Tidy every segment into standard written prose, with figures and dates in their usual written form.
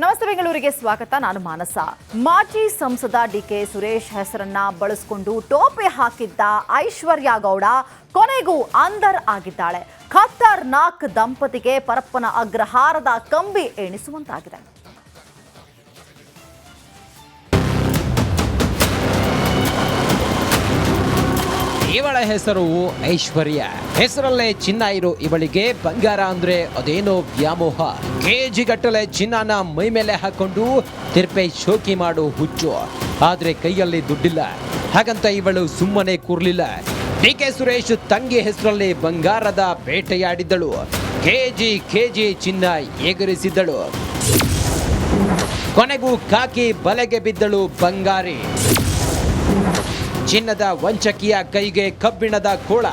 ನಮಸ್ತೆ ಬೆಂಗಳೂರಿಗೆ ಸ್ವಾಗತ. ನಾನು ಮಾನಸ. ಮಾಜಿ ಸಂಸದ ಡಿಕೆ ಸುರೇಶ್ ಹೆಸರನ್ನ ಬಳಸಿಕೊಂಡು ಟೋಪಿ ಹಾಕಿದ್ದ ಐಶ್ವರ್ಯ ಗೌಡ ಕೊನೆಗೂ ಅಂದರ್ ಆಗಿದ್ದಾಳೆ. ಖತರ್ನಾಕ್ ದಂಪತಿಗೆ ಪರಪ್ಪನ ಅಗ್ರಹಾರದ ಕಂಬಿ ಎಣಿಸುವಂತಾಗಿದೆ. ಇವಳ ಹೆಸರು ಐಶ್ವರ್ಯ. ಹೆಸರಲ್ಲೇ ಚಿನ್ನ ಇರೋ ಇವಳಿಗೆ ಬಂಗಾರ ಅಂದ್ರೆ ಅದೇನೋ ವ್ಯಾಮೋಹ. ಕೆಜಿ ಗಟ್ಟಲೆ ಚಿನ್ನನ ಮೈ ಮೇಲೆ ಹಾಕೊಂಡು ತಿರ್ಪೆ ಶೋಕಿ ಮಾಡೋ ಹುಚ್ಚು. ಆದ್ರೆ ಕೈಯಲ್ಲಿ ದುಡ್ಡಿಲ್ಲ. ಹಾಗಂತ ಇವಳು ಸುಮ್ಮನೆ ಕೂರ್ಲಿಲ್ಲ. ಡಿಕೆ ಸುರೇಶ್ ತಂಗಿ ಹೆಸರಲ್ಲಿ ಬಂಗಾರದ ಬೇಟೆಯಾಡಿದ್ದಳು. ಕೆಜಿ ಚಿನ್ನ ಎಗರಿಸಿದ್ದಳು. ಕೊನೆಗೂ ಕಾಕಿ ಬಲೆಗೆ ಬಿದ್ದಳು ಬಂಗಾರಿ. ಚಿನ್ನದ ವಂಚಕಿಯ ಕೈಗೆ ಕಬ್ಬಿಣದ ಕೋಳ.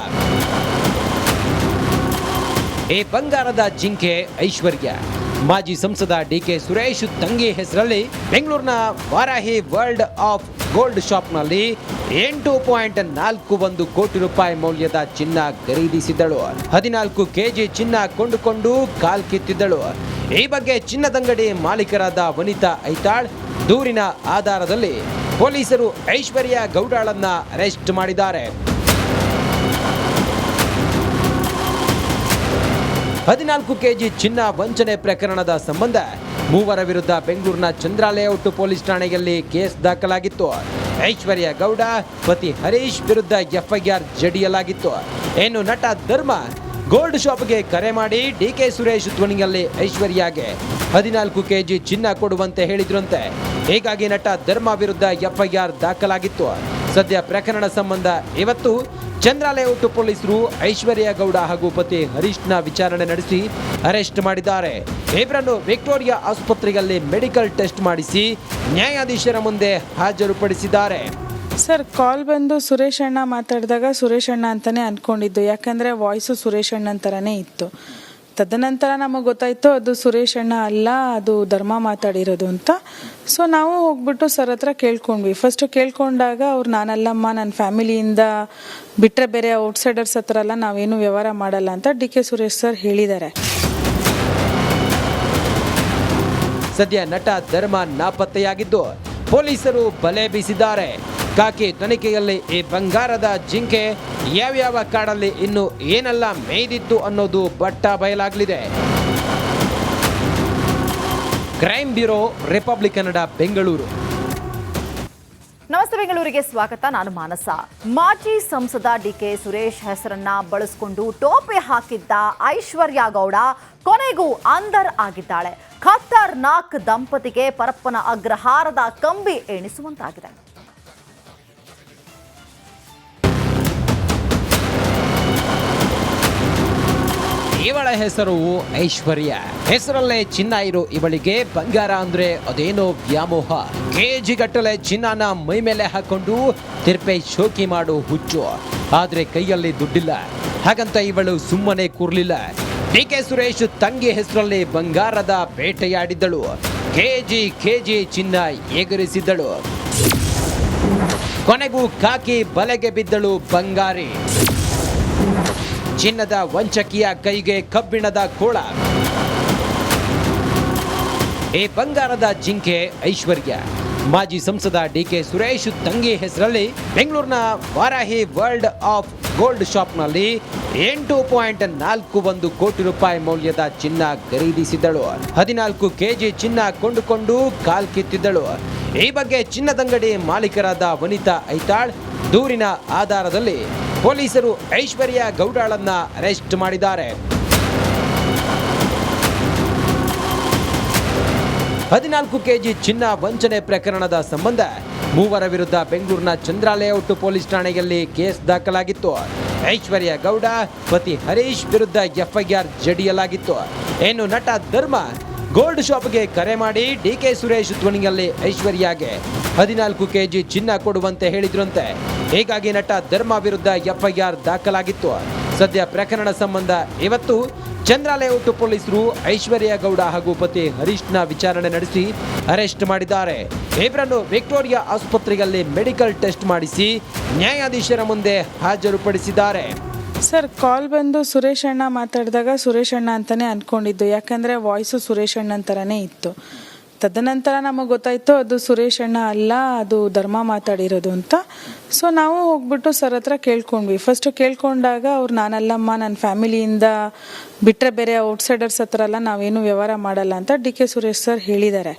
ಈ ಬಂಗಾರದ ಜಿಂಕೆ ಐಶ್ವರ್ಯ ಮಾಜಿ ಸಂಸದ ಡಿಕೆ ಸುರೇಶ್ ತಂಗಿ ಹೆಸರಲ್ಲಿ ಬೆಂಗಳೂರಿನ ವಾರಾಹಿ ವರ್ಲ್ಡ್ ಆಫ್ ಗೋಲ್ಡ್ ಶಾಪ್ನಲ್ಲಿ 8.41 ಕೋಟಿ ರೂಪಾಯಿ ಮೌಲ್ಯದ ಚಿನ್ನ ಖರೀದಿಸಿದ್ದಳು. 14 ಕೆಜಿ ಚಿನ್ನ ಕೊಂಡುಕೊಂಡು ಕಾಲ್ ಕಿತ್ತಿದ್ದಳು. ಈ ಬಗ್ಗೆ ಚಿನ್ನದಂಗಡಿ ಮಾಲೀಕರಾದ ವನಿತಾ ಐತಾಳ್ ದೂರಿನ ಆಧಾರದಲ್ಲಿ ಪೊಲೀಸರು ಐಶ್ವರ್ಯ ಗೌಡಳನ್ನ ಅರೆಸ್ಟ್ ಮಾಡಿದ್ದಾರೆ. 14 ಕೆಜಿ ಚಿನ್ನ ವಂಚನೆ ಪ್ರಕರಣದ ಸಂಬಂಧ ಮೂವರ ವಿರುದ್ಧ ಬೆಂಗಳೂರಿನ ಚಂದ್ರ ಲೇಔಟ್ ಪೊಲೀಸ್ ಠಾಣೆಯಲ್ಲಿ ಕೇಸ್ ದಾಖಲಾಗಿತ್ತು. ಐಶ್ವರ್ಯ ಗೌಡ ಪತಿ ಹರೀಶ್ ವಿರುದ್ಧ ಎಫ್ಐಆರ್ ಜಡಿಯಲಾಗಿತ್ತು. ಇನ್ನು ನಟ ಧರ್ಮ ಗೋಲ್ಡ್ ಶಾಪ್ಗೆ ಕರೆ ಮಾಡಿ ಡಿಕೆ ಸುರೇಶ್ ಧ್ವನಿಯಲ್ಲಿ ಐಶ್ವರ್ಯಗೆ 14 ಕೆಜಿ ಚಿನ್ನ ಕೊಡುವಂತೆ ಹೇಳಿದ್ರಂತೆ. ಹೀಗಾಗಿ ನಟ ಧರ್ಮ ವಿರುದ್ಧ ಎಫ್ಐಆರ್ ದಾಖಲಾಗಿತ್ತು. ಸದ್ಯ ಪ್ರಕರಣ ಸಂಬಂಧ ಇವತ್ತು ಚಂದ್ರ ಲೇಔಟ್ ಪೊಲೀಸರು ಐಶ್ವರ್ಯ ಗೌಡ ಹಾಗೂ ಪತಿ ಹರೀಶ್ನ ವಿಚಾರಣೆ ನಡೆಸಿ ಅರೆಸ್ಟ್ ಮಾಡಿದ್ದಾರೆ. ಇಬ್ಬರನ್ನು ವಿಕ್ಟೋರಿಯಾ ಆಸ್ಪತ್ರೆಯಲ್ಲಿ ಮೆಡಿಕಲ್ ಟೆಸ್ಟ್ ಮಾಡಿಸಿ ನ್ಯಾಯಾಧೀಶರ ಮುಂದೆ ಹಾಜರುಪಡಿಸಿದ್ದಾರೆ. ಸರ್, ಕಾಲ್ ಬಂದು ಸುರೇಶ್ ಅಣ್ಣ ಮಾತಾಡಿದಾಗ ಸುರೇಶ್ ಅಣ್ಣ ಅಂತಾನೆ ಅನ್ಕೊಂಡಿದ್ದು. ಯಾಕಂದ್ರೆ ವಾಯ್ಸು ಸುರೇಶ್ ಅಣ್ಣನ ಥರನೇ ಇತ್ತು. ತದನಂತರ ನಮಗೆ ಗೊತ್ತಾಯ್ತು ಅದು ಸುರೇಶ್ ಅಣ್ಣ ಅಲ್ಲ, ಅದು ಧರ್ಮ ಮಾತಾಡಿರೋದು ಅಂತ. ಸೊ ನಾವು ಹೋಗ್ಬಿಟ್ಟು ಸರ್ ಹತ್ರ ಕೇಳ್ಕೊಂಡ್ವಿ. ಫಸ್ಟ್ ಕೇಳ್ಕೊಂಡಾಗ ಅವ್ರು ನಾನಲ್ಲಮ್ಮ, ನನ್ನ ಫ್ಯಾಮಿಲಿಯಿಂದ ಬಿಟ್ಟರೆ ಬೇರೆ ಔಟ್ಸೈಡರ್ಸ್ ಹತ್ರ ಎಲ್ಲ ನಾವೇನು ವ್ಯವಹಾರ ಮಾಡಲ್ಲ ಅಂತ ಡಿಕೆ ಸುರೇಶ್ ಸರ್ ಹೇಳಿದ್ದಾರೆ. ಸದ್ಯ ನಟ ಧರ್ಮ ನಾಪತ್ತೆಯಾಗಿದ್ದು ಪೊಲೀಸರು ಬಲೆ ಬೀಸಿದ್ದಾರೆ. ಕಾಕಿ ತನಿಖೆಯಲ್ಲಿ ಈ ಬಂಗಾರದ ಜಿಂಕೆ ಯಾವ್ಯಾವ ಕಾಡಲ್ಲಿ ಇನ್ನು ಏನೆಲ್ಲ ಮೇಯ್ದಿತ್ತು ಅನ್ನೋದು ಬಟ್ಟ ಬಯಲಾಗಲಿದೆ. Crime bureau, republic Kannada, Bengaluru. ನಮಸ್ತೆ ಬೆಂಗಳೂರಿಗೆ ಸ್ವಾಗತ. ನಾನು ಮಾನಸ. ಮಾಜಿ ಸಂಸದ ಡಿಕೆ ಸುರೇಶ್ ಹೆಸರನ್ನ ಬಳಸಿಕೊಂಡು ಟೋಪಿ ಹಾಕಿದ್ದ ಐಶ್ವರ್ಯ ಗೌಡ ಕೊನೆಗೂ ಅಂದರ್ ಆಗಿದ್ದಾಳೆ. ಖತರ್ನಾಕ್ ದಂಪತಿಗೆ ಪರಪ್ಪನ ಅಗ್ರಹಾರದ ಕಂಬಿ ಎಣಿಸುವಂತಾಗಿದೆ. ಇವಳ ಹೆಸರು ಐಶ್ವರ್ಯ. ಹೆಸರಲ್ಲೇ ಚಿನ್ನ ಇರೋ ಇವಳಿಗೆ ಬಂಗಾರ ಅಂದ್ರೆ ಅದೇನೋ ವ್ಯಾಮೋಹ. ಕೆಜಿ ಗಟ್ಟಲೆ ಚಿನ್ನನ ಮೈ ಮೇಲೆ ಹಾಕೊಂಡು ತಿರ್ಪೆ ಶೋಕಿ ಮಾಡೋ ಹುಚ್ಚು. ಆದ್ರೆ ಕೈಯಲ್ಲಿ ದುಡ್ಡಿಲ್ಲ. ಹಾಗಂತ ಇವಳು ಸುಮ್ಮನೆ ಕೂರ್ಲಿಲ್ಲ. ಡಿಕೆ ಸುರೇಶ್ ತಂಗಿ ಹೆಸರಲ್ಲಿ ಬಂಗಾರದ ಬೇಟೆಯಾಡಿದ್ದಳು. ಕೆಜಿ ಚಿನ್ನ ಎಗರಿಸಿದ್ದಳು. ಕೊನೆಗೂ ಕಾಕಿ ಬಲೆಗೆ ಬಿದ್ದಳು ಬಂಗಾರಿ. ಚಿನ್ನದ ವಂಚಕಿಯ ಕೈಗೆ ಕಬ್ಬಿಣದ ಕೋಳ. ಈ ಬಂಗಾರದ ಜಿಂಕೆ ಐಶ್ವರ್ಯ ಮಾಜಿ ಸಂಸದ ಡಿಕೆ ಸುರೇಶ್ ತಂಗಿ ಹೆಸರಲ್ಲಿ ಬೆಂಗಳೂರಿನ ವಾರಾಹಿ ವರ್ಲ್ಡ್ ಆಫ್ ಗೋಲ್ಡ್ ಶಾಪ್ನಲ್ಲಿ 8.41 ಕೋಟಿ ರೂಪಾಯಿ ಮೌಲ್ಯದ ಚಿನ್ನ ಖರೀದಿಸಿದ್ದಳು. 14 ಕೆಜಿ ಚಿನ್ನ ಕೊಂಡುಕೊಂಡು ಕಾಲ್ ಕಿತ್ತಿದ್ದಳು. ಈ ಬಗ್ಗೆ ಚಿನ್ನದಂಗಡಿ ಮಾಲೀಕರಾದ ವನಿತಾ ಐತಾಳ್ ದೂರಿನ ಆಧಾರದಲ್ಲಿ ಪೊಲೀಸರು ಐಶ್ವರ್ಯ ಗೌಡಳನ್ನ ಅರೆಸ್ಟ್ ಮಾಡಿದ್ದಾರೆ. 14 ಕೆಜಿ ಚಿನ್ನ ವಂಚನೆ ಪ್ರಕರಣದ ಸಂಬಂಧ ಮೂವರ ವಿರುದ್ಧ ಬೆಂಗಳೂರಿನ ಚಂದ್ರ ಲೇಔಟ್ ಪೊಲೀಸ್ ಠಾಣೆಯಲ್ಲಿ ಕೇಸ್ ದಾಖಲಾಗಿತ್ತು. ಐಶ್ವರ್ಯ ಗೌಡ ಪತಿ ಹರೀಶ್ ವಿರುದ್ಧ ಎಫ್ಐಆರ್ ಜಡಿಯಲಾಗಿತ್ತು. ಇನ್ನು ನಟ ಧರ್ಮ ಗೋಲ್ಡ್ ಶಾಪ್ಗೆ ಕರೆ ಮಾಡಿ ಡಿಕೆ ಸುರೇಶ್ ಧ್ವನಿಯಲ್ಲಿ ಐಶ್ವರ್ಯಗೆ 14 ಕೆಜಿ ಚಿನ್ನ ಕೊಡುವಂತೆ ಹೇಳಿದ್ರಂತೆ. ಹೀಗಾಗಿ ನಟ ಧರ್ಮ ವಿರುದ್ಧ ಎಫ್ಐಆರ್ ದಾಖಲಾಗಿತ್ತು. ಸದ್ಯ ಪ್ರಕರಣ ಸಂಬಂಧ ಇವತ್ತು ಚಂದ್ರ ಲೇಔಟ್ ಪೊಲೀಸರು ಐಶ್ವರ್ಯ ಗೌಡ ಹಾಗೂ ಪತಿ ಹರೀಶ್ನ ವಿಚಾರಣೆ ನಡೆಸಿ ಅರೆಸ್ಟ್ ಮಾಡಿದ್ದಾರೆ. ಇಬ್ಬರನ್ನು ವಿಕ್ಟೋರಿಯಾ ಆಸ್ಪತ್ರೆಯಲ್ಲಿ ಮೆಡಿಕಲ್ ಟೆಸ್ಟ್ ಮಾಡಿಸಿ ನ್ಯಾಯಾಧೀಶರ ಮುಂದೆ ಹಾಜರುಪಡಿಸಿದ್ದಾರೆ. ಸರ್, ಕಾಲ್ ಬಂದು ಸುರೇಶ್ ಅಣ್ಣ ಮಾತಾಡಿದಾಗ ಸುರೇಶ್ ಅಣ್ಣ ಅಂತಾನೆ ಅನ್ಕೊಂಡಿದ್ದು. ಯಾಕಂದ್ರೆ ವಾಯ್ಸು ಸುರೇಶ್ ಅಣ್ಣನ ಥರನೇ ಇತ್ತು. ತದನಂತರ ನಮಗೆ ಗೊತ್ತಾಯಿತು ಅದು ಸುರೇಶ್ ಅಣ್ಣ ಅಲ್ಲ, ಅದು ಧರ್ಮ ಮಾತಾಡಿರೋದು ಅಂತ. ಸೊ ನಾವು ಹೋಗ್ಬಿಟ್ಟು ಸರ್ ಹತ್ರ ಕೇಳ್ಕೊಂಡ್ವಿ. ಫಸ್ಟ್ ಕೇಳ್ಕೊಂಡಾಗ ಅವ್ರು ನಾನಲ್ಲಮ್ಮ, ನನ್ನ ಫ್ಯಾಮಿಲಿಯಿಂದ ಬಿಟ್ಟರೆ ಬೇರೆ ಔಟ್ಸೈಡರ್ಸ್ ಹತ್ರ ಎಲ್ಲ ನಾವೇನು ವ್ಯವಹಾರ ಮಾಡಲ್ಲ ಅಂತ ಡಿ.ಕೆ. ಸುರೇಶ್ ಸರ್ ಹೇಳಿದ್ದಾರೆ.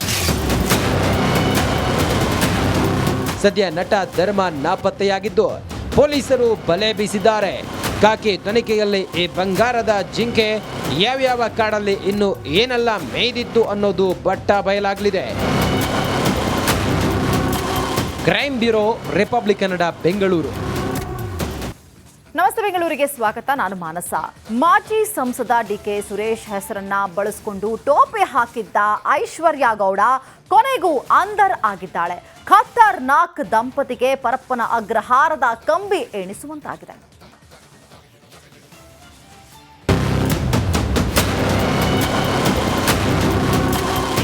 ಸದ್ಯ ನಟ ಧರ್ಮ ನಾಪತ್ತೆಯಾಗಿದ್ದು ಪೊಲೀಸರು ಬಲೆ ಬೀಸಿದ್ದಾರೆ. ಕಾಕಿ ತನಿಖೆಯಲ್ಲಿ ಈ ಬಂಗಾರದ ಜಿಂಕೆ ಯಾವ್ಯಾವ ಕಾಡಲ್ಲಿ ಇನ್ನು ಏನೆಲ್ಲ ಮೇಯ್ದಿತ್ತು ಅನ್ನೋದು ಬಟ್ಟ ಬಯಲಾಗಲಿದೆ. Crime bureau, republic Kannada, Bengaluru. ನಮಸ್ತೆ, ಬೆಂಗಳೂರಿಗೆ ಸ್ವಾಗತ. ನಾನು ಮಾನಸ. ಮಾಜಿ ಸಂಸದ ಡಿ.ಕೆ. ಸುರೇಶ್ ಹೆಸರನ್ನ ಬಳಸಿಕೊಂಡು ಟೋಪಿ ಹಾಕಿದ್ದ ಐಶ್ವರ್ಯ ಗೌಡ ಕೊನೆಗೂ ಅಂದರ್ ಆಗಿದ್ದಾಳೆ. ಖತರ್ನಾಕ್ ದಂಪತಿಗೆ ಪರಪ್ಪನ ಅಗ್ರಹಾರದ ಕಂಬಿ ಎಣಿಸುವಂತಾಗಿದೆ.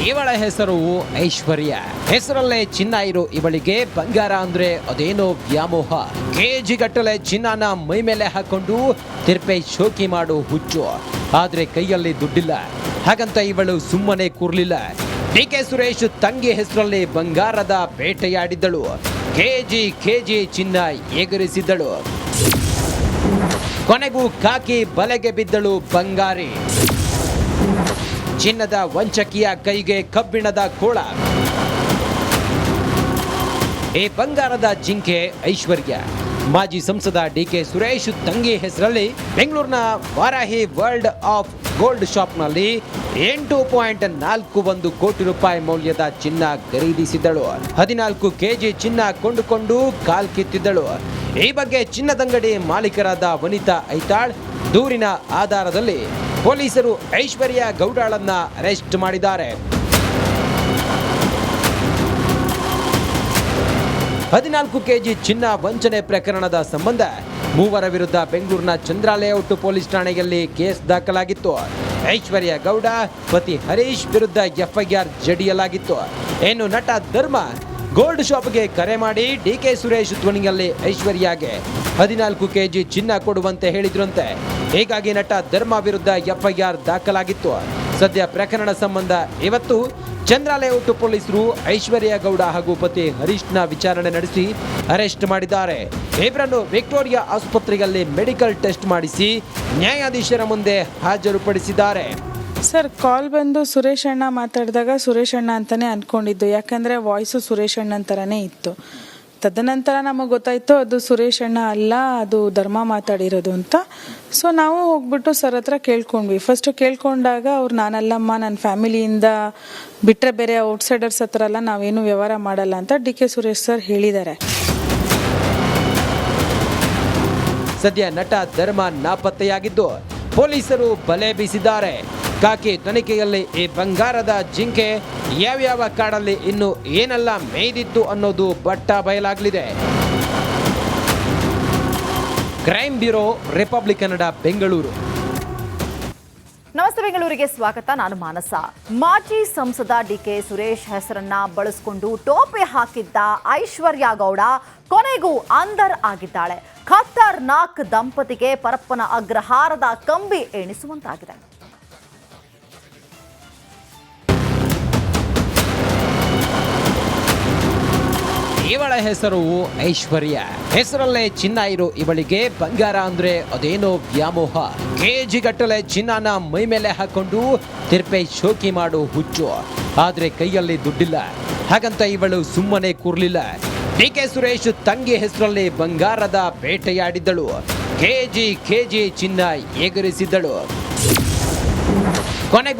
ಇವಳ ಹೆಸರು ಐಶ್ವರ್ಯ. ಹೆಸರಲ್ಲೇ ಚಿನ್ನ ಇರೋ ಇವಳಿಗೆ ಬಂಗಾರ ಅಂದ್ರೆ ಅದೇನೋ ವ್ಯಾಮೋಹ. ಕೆಜಿ ಗಟ್ಟಲೆ ಚಿನ್ನನ ಮೈ ಮೇಲೆ ಹಾಕೊಂಡು ತಿರ್ಪೆ ಶೋಕಿ ಮಾಡೋ ಹುಚ್ಚು. ಆದ್ರೆ ಕೈಯಲ್ಲಿ ದುಡ್ಡಿಲ್ಲ. ಹಾಗಂತ ಇವಳು ಸುಮ್ಮನೆ ಕೂರ್ಲಿಲ್ಲ. ಡಿ.ಕೆ. ಸುರೇಶ್ ತಂಗಿ ಹೆಸರಲ್ಲಿ ಬಂಗಾರದ ಬೇಟೆಯಾಡಿದ್ದಳು. ಕೆಜಿ ಚಿನ್ನ ಎಗರಿಸಿದ್ದಳು. ಕೊನೆಗೂ ಕಾಕಿ ಬಲೆಗೆ ಬಿದ್ದಳು ಬಂಗಾರಿ. ಚಿನ್ನದ ವಂಚಕಿಯ ಕೈಗೆ ಕಬ್ಬಿಣದ ಕೋಳ. ಈ ಬಂಗಾರದ ಜಿಂಕೆ ಐಶ್ವರ್ಯ ಮಾಜಿ ಸಂಸದ ಡಿ.ಕೆ. ಸುರೇಶ್ ತಂಗಿ ಹೆಸರಲ್ಲಿ ಬೆಂಗಳೂರಿನ ವಾರಾಹಿ ವರ್ಲ್ಡ್ ಆಫ್ ಗೋಲ್ಡ್ ಶಾಪ್ನಲ್ಲಿ 8.41 ಕೋಟಿ ರೂಪಾಯಿ ಮೌಲ್ಯದ ಚಿನ್ನ ಖರೀದಿಸಿದ್ದಳು. 14 ಕೆಜಿ ಚಿನ್ನ ಕೊಂಡುಕೊಂಡು ಕಾಲ್ ಕಿತ್ತಿದ್ದಳು. ಈ ಬಗ್ಗೆ ಚಿನ್ನದಂಗಡಿ ಮಾಲೀಕರಾದ ವನಿತಾ ಐತಾಳ್ ದೂರಿನ ಆಧಾರದಲ್ಲಿ ಪೊಲೀಸರು ಐಶ್ವರ್ಯ ಗೌಡಳನ್ನ ಅರೆಸ್ಟ್ ಮಾಡಿದ್ದಾರೆ. 14 ಕೆಜಿ ಚಿನ್ನ ವಂಚನೆ ಪ್ರಕರಣದ ಸಂಬಂಧ ಮೂವರ ವಿರುದ್ಧ ಬೆಂಗಳೂರಿನ ಚಂದ್ರ ಲೇಔಟ್ ಪೊಲೀಸ್ ಠಾಣೆಯಲ್ಲಿ ಕೇಸ್ ದಾಖಲಾಗಿತ್ತು. ಐಶ್ವರ್ಯ ಗೌಡ ಪತಿ ಹರೀಶ್ ವಿರುದ್ಧ ಎಫ್ಐಆರ್ ಜಡಿಯಲಾಗಿತ್ತು. ಇನ್ನು ನಟ ಧರ್ಮ ಗೋಲ್ಡ್ ಶಾಪ್ಗೆ ಕರೆ ಮಾಡಿ ಡಿ.ಕೆ. ಸುರೇಶ್ ಧ್ವನಿಯಲ್ಲಿ ಐಶ್ವರ್ಯಗೆ 14 ಕೆಜಿ ಚಿನ್ನ ಕೊಡುವಂತೆ ಹೇಳಿದ್ರಂತೆ. ಹೀಗಾಗಿ ನಟ ಧರ್ಮ ವಿರುದ್ಧ ಎಫ್ಐಆರ್ ದಾಖಲಾಗಿತ್ತು. ಸದ್ಯ ಪ್ರಕರಣ ಸಂಬಂಧ ಇವತ್ತು ಚಂದ್ರ ಲೇಔಟ್ ಪೊಲೀಸರು ಐಶ್ವರ್ಯ ಗೌಡ ಹಾಗೂ ಪತಿ ಹರೀಶ್ನ ವಿಚಾರಣೆ ನಡೆಸಿ ಅರೆಸ್ಟ್ ಮಾಡಿದ್ದಾರೆ. ಇಬ್ಬರನ್ನು ವಿಕ್ಟೋರಿಯಾ ಆಸ್ಪತ್ರೆಯಲ್ಲಿ ಮೆಡಿಕಲ್ ಟೆಸ್ಟ್ ಮಾಡಿಸಿ ನ್ಯಾಯಾಧೀಶರ ಮುಂದೆ ಹಾಜರುಪಡಿಸಿದ್ದಾರೆ. ಸರ್ ಕಾಲ್ ಬಂದು ಸುರೇಶ್ ಅಣ್ಣ ಮಾತಾಡಿದಾಗ ಸುರೇಶ್ ಅಣ್ಣ ಅಂತಾನೆ ಅನ್ಕೊಂಡಿದ್ದು, ಯಾಕಂದರೆ ವಾಯ್ಸು ಸುರೇಶ್ ಅಣ್ಣನ ಥರನೇ ಇತ್ತು. ತದನಂತರ ನಮಗೆ ಗೊತ್ತಾಯಿತು ಅದು ಸುರೇಶ್ ಅಣ್ಣ ಅಲ್ಲ, ಅದು ಧರ್ಮ ಮಾತಾಡಿರೋದು ಅಂತ. ಸೊ ನಾವು ಹೋಗ್ಬಿಟ್ಟು ಸರ್ ಹತ್ರ ಕೇಳ್ಕೊಂಡ್ವಿ. ಫಸ್ಟ್ ಕೇಳ್ಕೊಂಡಾಗ ಅವ್ರು ನಾನಲ್ಲಮ್ಮ, ನನ್ನ ಫ್ಯಾಮಿಲಿಯಿಂದ ಬಿಟ್ಟರೆ ಬೇರೆ ಔಟ್ಸೈಡರ್ಸ್ ಹತ್ರ ಎಲ್ಲ ನಾವೇನು ವ್ಯವಹಾರ ಮಾಡಲ್ಲ ಅಂತ ಡಿ.ಕೆ. ಸುರೇಶ್ ಸರ್ ಹೇಳಿದ್ದಾರೆ. ಸದ್ಯ ನಟ ಧರ್ಮ ನಾಪತ್ತೆಯಾಗಿದ್ದು ಪೊಲೀಸರು ಬಲೆ ಬೀಸಿದ್ದಾರೆ. ಕಾಕಿ ತನಿಖೆಯಲ್ಲಿ ಈ ಬಂಗಾರದ ಜಿಂಕೆ ಯಾವ್ಯಾವ ಕಾಡಲ್ಲಿ ಇನ್ನು ಏನೆಲ್ಲ ಮೇಯ್ದಿತ್ತು ಅನ್ನೋದು ಬಟ್ಟ ಬಯಲಾಗಲಿದೆ. Crime bureau, republic Kannada, Bengaluru. ನಮಸ್ತೆ, ಬೆಂಗಳೂರಿಗೆ ಸ್ವಾಗತ. ನಾನು ಮಾನಸ. ಮಾಜಿ ಸಂಸದ ಡಿ.ಕೆ. ಸುರೇಶ್ ಹೆಸರನ್ನ ಬಳಸಿಕೊಂಡು ಟೋಪಿ ಹಾಕಿದ್ದ ಐಶ್ವರ್ಯ ಗೌಡ ಕೊನೆಗೂ ಅಂದರ್ ಆಗಿದ್ದಾಳೆ. ಖತರ್ನಾಕ್ ದಂಪತಿಗೆ ಪರಪ್ಪನ ಅಗ್ರಹಾರದ ಕಂಬಿ ಎಣಿಸುವಂತಾಗಿದೆ. ಇವಳ ಹೆಸರು ಐಶ್ವರ್ಯ. ಹೆಸರಲ್ಲೇ ಚಿನ್ನ ಇರೋ ಇವಳಿಗೆ ಬಂಗಾರ ಅಂದ್ರೆ ಅದೇನೋ ವ್ಯಾಮೋಹ. ಕೆಜಿ ಗಟ್ಟಲೆ ಚಿನ್ನನ ಮೈ ಮೇಲೆ ಹಾಕೊಂಡು ತಿರ್ಪೆ ಶೋಕಿ ಮಾಡೋ ಹುಚ್ಚು. ಆದ್ರೆ ಕೈಯಲ್ಲಿ ದುಡ್ಡಿಲ್ಲ. ಹಾಗಂತ ಇವಳು ಸುಮ್ಮನೆ ಕೂರ್ಲಿಲ್ಲ. ಡಿ.ಕೆ. ಸುರೇಶ್ ತಂಗಿ ಹೆಸರಲ್ಲಿ ಬಂಗಾರದ ಬೇಟೆಯಾಡಿದ್ದಳು. ಕೆಜಿ ಚಿನ್ನ ಎಗರಿಸಿದ್ದಳು. ಕೊನೆಗೂ